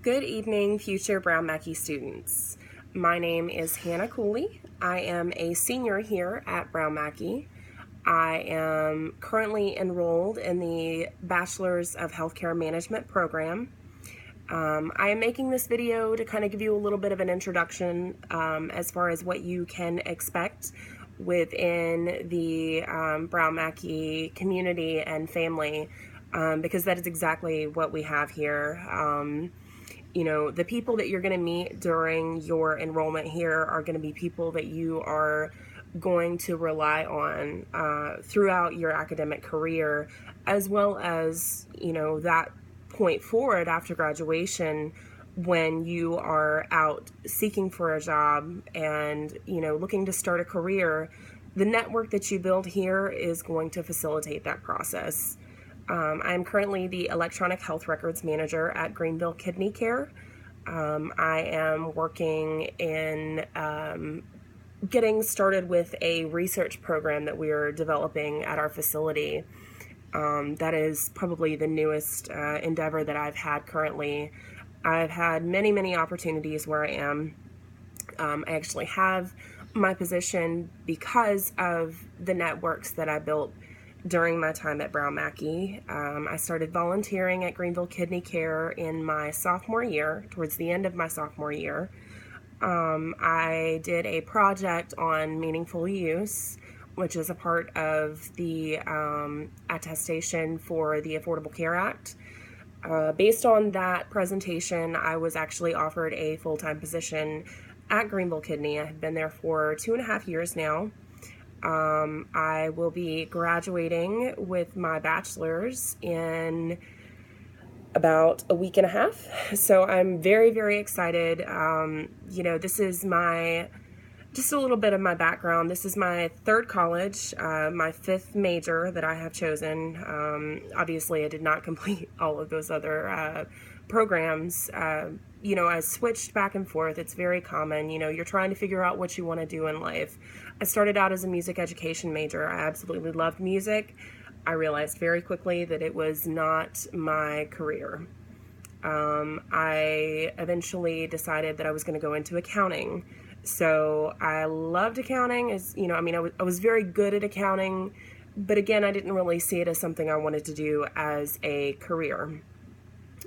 Good evening, future Brown Mackie students. My name is Hannah Cooley. I am a senior here at Brown Mackie. I am currently enrolled in the Bachelor's of Healthcare Management program. I am making this video to kind of give you a little bit of an introduction as far as what you can expect within the Brown Mackie community and family, because that is exactly what we have here. The people that you're going to meet during your enrollment here are going to be people that you are going to rely on throughout your academic career, as well as, that point forward after graduation when you are out seeking for a job and, looking to start a career. The network that you build here is going to facilitate that process. I'm currently the Electronic Health Records Manager at Greenville Kidney Care. I am working in getting started with a research program that we are developing at our facility. That is probably the newest endeavor that I've had currently. I've had many opportunities where I am. I actually have my position because of the networks that I built during my time at Brown Mackie. I started volunteering at Greenville Kidney Care in my sophomore year, towards the end of my sophomore year. I did a project on meaningful use, which is a part of the attestation for the Affordable Care Act. Based on that presentation, I was actually offered a full-time position at Greenville Kidney. I've been there for 2.5 years now. I will be graduating with my bachelor's in about a week and a half. So I'm very excited. This is just a little bit of my background. This is my third college, my fifth major that I have chosen. Obviously, I did not complete all of those other programs. I switched back and forth. It's very common. You're trying to figure out what you want to do in life. I started out as a music education major. I absolutely loved music. I realized very quickly that it was not my career. I eventually decided that I was going to go into accounting. So I loved accounting. I was very good at accounting, but again, I didn't really see it as something I wanted to do as a career.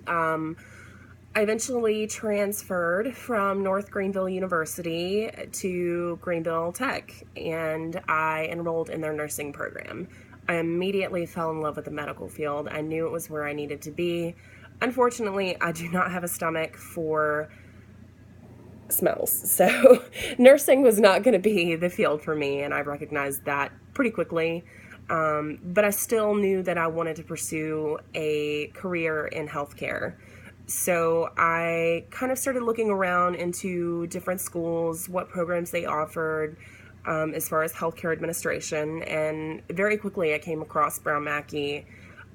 I eventually transferred from North Greenville University to Greenville Tech, and I enrolled in their nursing program. I immediately fell in love with the medical field. I knew it was where I needed to be. Unfortunately, I do not have a stomach for smells, so nursing was not going to be the field for me, and I recognized that pretty quickly. But I still knew that I wanted to pursue a career in healthcare. So I kind of started looking around into different schools, what programs they offered as far as healthcare administration, and very quickly I came across Brown Mackie.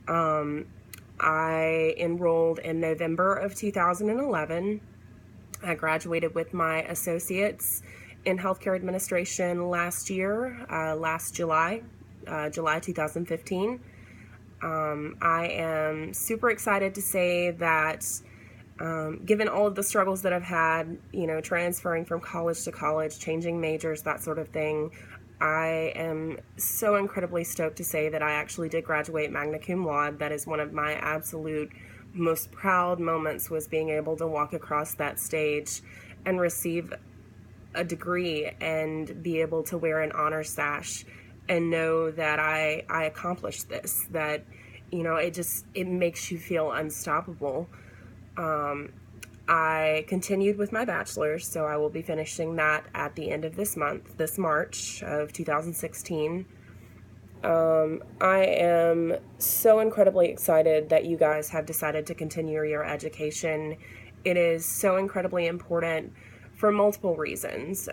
I enrolled in November of 2011. I graduated with my associates in healthcare administration last July 2015. I am super excited to say that given all of the struggles that I've had, transferring from college to college, changing majors, that sort of thing, I am so incredibly stoked to say that I actually did graduate magna cum laude. That is one of my absolute most proud moments, was being able to walk across that stage and receive a degree and be able to wear an honor sash and know that I accomplished this, that, it makes you feel unstoppable. I continued with my bachelor's, so I will be finishing that at the end of this month, this March of 2016. I am so incredibly excited that you guys have decided to continue your education. It is so incredibly important for multiple reasons.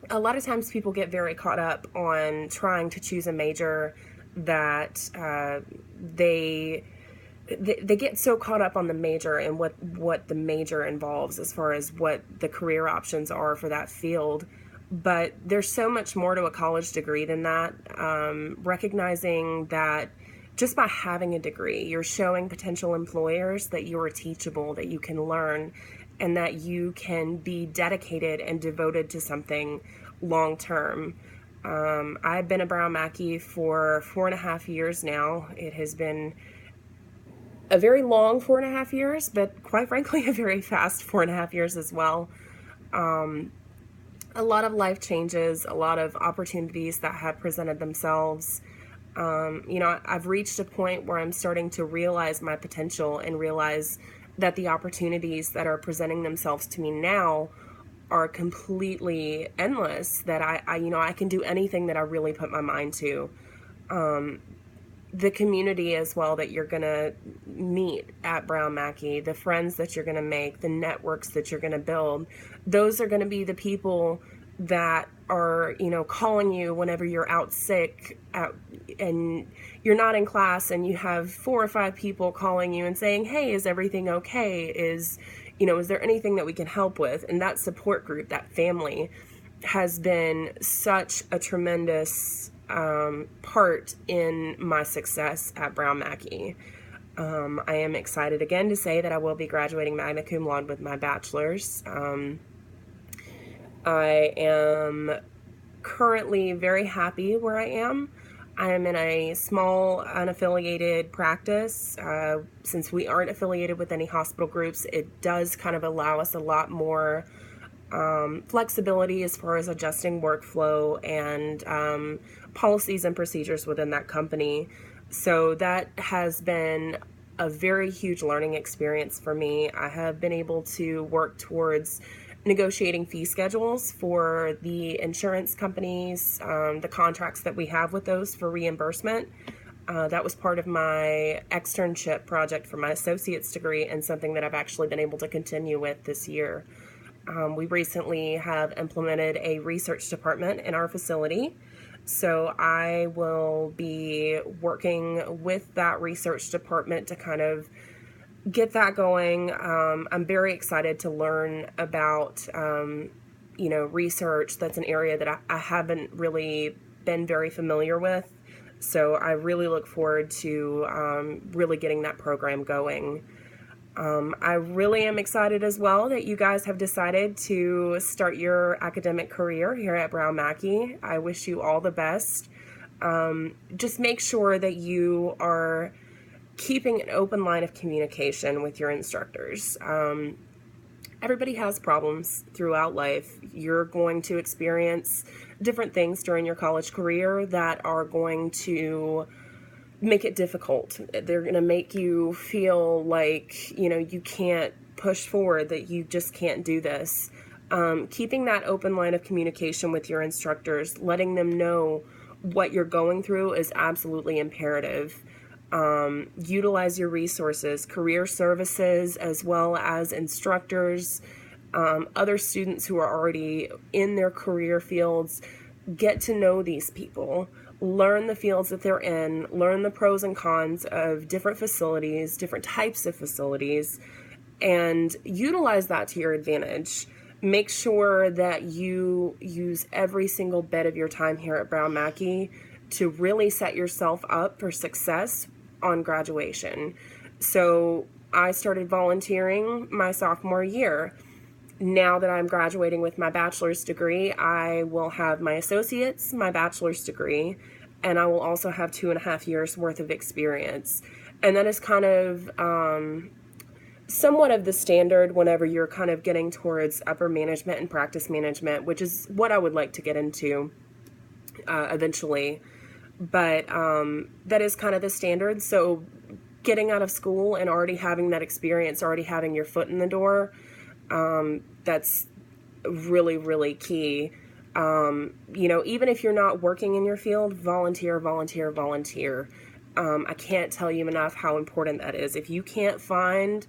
A lot of times people get very caught up on trying to choose a major that they get so caught up on the major and what the major involves as far as what the career options are for that field. But there's so much more to a college degree than that. Recognizing that just by having a degree, you're showing potential employers that you are teachable, that you can learn, and that you can be dedicated and devoted to something long term. I've been a Brown Mackie for 4.5 years now. It has been a very long 4.5 years, but quite frankly, a very fast 4.5 years as well. A lot of life changes, a lot of opportunities that have presented themselves. I've reached a point where I'm starting to realize my potential and realize that the opportunities that are presenting themselves to me now are completely endless, that I can do anything that I really put my mind to. The community as well that you're going to meet at Brown Mackie, the friends that you're going to make, the networks that you're going to build, those are going to be the people that are, calling you whenever you're out sick and you're not in class, and you have 4 or 5 people calling you and saying, hey, is everything okay? Is there anything that we can help with? And that support group, that family, has been such a tremendous part in my success at Brown Mackie. I am excited again to say that I will be graduating magna cum laude with my bachelor's. I am currently very happy where I am. I am in a small, unaffiliated practice. Since we aren't affiliated with any hospital groups, it does kind of allow us a lot more flexibility as far as adjusting workflow and policies and procedures within that company. So that has been a very huge learning experience for me. I have been able to work towards negotiating fee schedules for the insurance companies, the contracts that we have with those for reimbursement. That was part of my externship project for my associate's degree, and something that I've actually been able to continue with this year. We recently have implemented a research department in our facility, so I will be working with that research department to kind of get that going. I'm very excited to learn about, research. That's an area that I haven't really been very familiar with, so I really look forward to really getting that program going. I really am excited as well that you guys have decided to start your academic career here at Brown Mackie. I wish you all the best. Just make sure that you are keeping an open line of communication with your instructors. Everybody has problems throughout life. You're going to experience different things during your college career that are going to make it difficult. They're going to make you feel like, you can't push forward, that you just can't do this. Keeping that open line of communication with your instructors, letting them know what you're going through, is absolutely imperative. Utilize your resources, career services, as well as instructors, other students who are already in their career fields. Get to know these people. Learn the fields that they're in, learn the pros and cons of different facilities, different types of facilities, and utilize that to your advantage. Make sure that you use every single bit of your time here at Brown Mackie to really set yourself up for success on graduation. So I started volunteering my sophomore year. Now that I'm graduating with my bachelor's degree, I will have my associate's, my bachelor's degree, and I will also have 2.5 years worth of experience. And that is kind of somewhat of the standard whenever you're kind of getting towards upper management and practice management, which is what I would like to get into eventually. But that is kind of the standard. So getting out of school and already having that experience, already having your foot in the door, that's really, really key. Even if you're not working in your field, volunteer. I can't tell you enough how important that is. If you can't find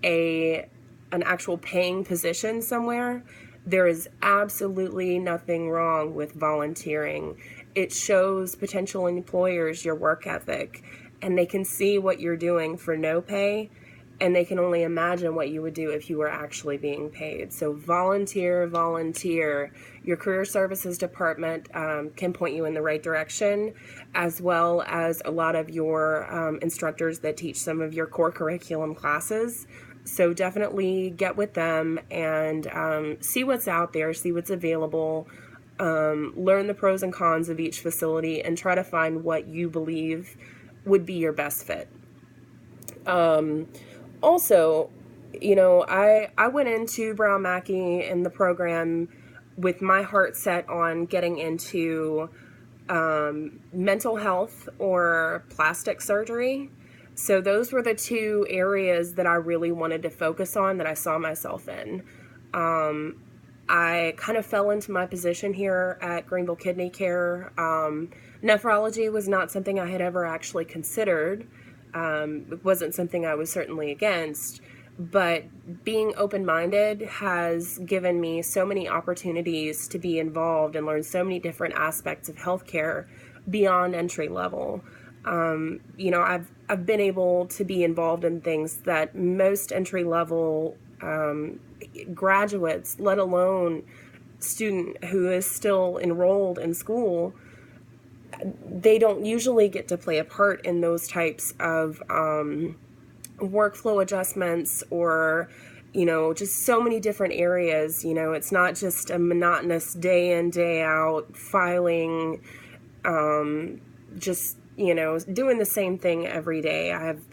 an actual paying position somewhere, there is absolutely nothing wrong with volunteering. It shows potential employers your work ethic, and they can see what you're doing for no pay, and they can only imagine what you would do if you were actually being paid. So volunteer, volunteer. Your career services department can point you in the right direction, as well as a lot of your instructors that teach some of your core curriculum classes. So definitely get with them and see what's out there, see what's available, learn the pros and cons of each facility, and try to find what you believe would be your best fit. Also, I went into Brown Mackie in the program with my heart set on getting into mental health or plastic surgery. So those were the two areas that I really wanted to focus on, that I saw myself in. I kind of fell into my position here at Greenville Kidney Care. Nephrology was not something I had ever actually considered. It wasn't something I was certainly against, but being open-minded has given me so many opportunities to be involved and learn so many different aspects of healthcare beyond entry level. I've been able to be involved in things that most entry level graduates, let alone student who is still enrolled in school, they don't usually get to play a part in those types of workflow adjustments, or just so many different areas. It's not just a monotonous day in, day out filing, just doing the same thing every day. I've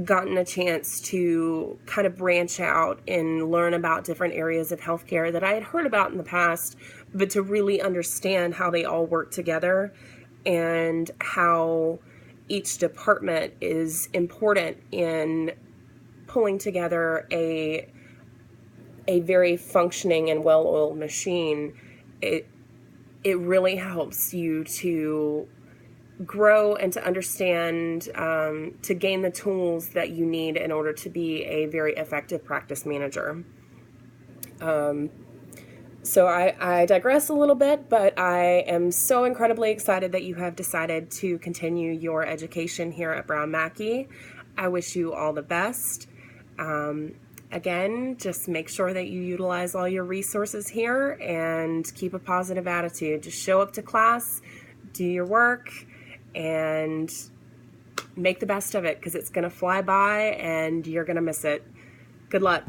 gotten a chance to kind of branch out and learn about different areas of healthcare that I had heard about in the past, but to really understand how they all work together and how each department is important in pulling together a very functioning and well-oiled machine. It really helps you to grow and to understand, to gain the tools that you need in order to be a very effective practice manager. So I digress a little bit, but I am so incredibly excited that you have decided to continue your education here at Brown Mackie. I wish you all the best. Again, just make sure that you utilize all your resources here and keep a positive attitude. Just show up to class, do your work, and make the best of it, because it's going to fly by and you're going to miss it. Good luck.